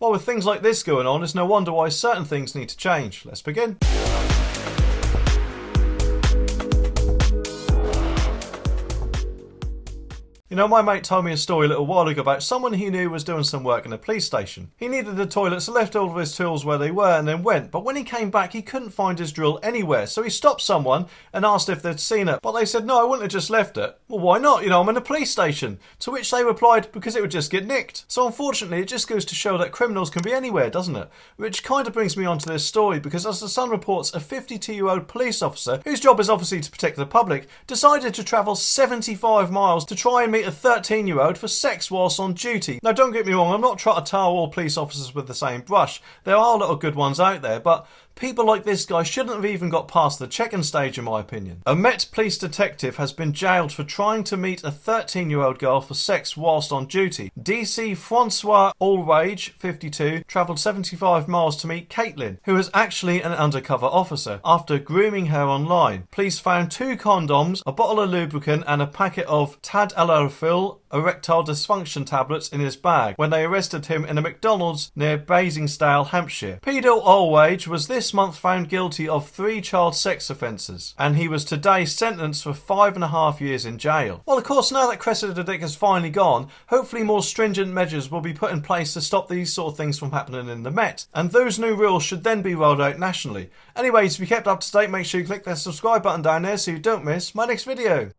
Well, with things like this going on, it's no wonder why certain things need to change. Let's begin. You know, my mate told me a story a little while ago about someone he knew was doing some work in a police station. He needed the toilet, so left all of his tools where they were and then went. But when he came back, he couldn't find his drill anywhere. So he stopped someone and asked if they'd seen it. But they said, no, I wouldn't have just left it. Well, why not? You know, I'm in a police station. To which they replied, because it would just get nicked. So unfortunately, it just goes to show that criminals can be anywhere, doesn't it? Which kind of brings me on to this story, because as the Sun reports, a 52-year-old police officer, whose job is obviously to protect the public, decided to travel 75 miles to try and meet a 13-year-old for sex whilst on duty. Now, don't get me wrong, I'm not trying to tar all police officers with the same brush. There are a lot of good ones out there, but people like this guy shouldn't have even got past the check-in stage, in my opinion. A Met police detective has been jailed for trying to meet a 13-year-old girl for sex whilst on duty. DC Francois Allrage, 52, travelled 75 miles to meet Caitlin, who was actually an undercover officer, after grooming her online. Police found 2 condoms, a bottle of lubricant and a packet of tadalafil erectile dysfunction tablets in his bag when they arrested him in a McDonald's near Basingstoke, Hampshire. Pedo Allrage was this month found guilty of 3 child sex offences, and he was today sentenced for 5.5 years in jail. Well, of course, now that Cressida the Dick has finally gone, hopefully more stringent measures will be put in place to stop these sort of things from happening in the Met, and those new rules should then be rolled out nationally. Anyways, to be kept up to date, make sure you click that subscribe button down there so you don't miss my next video.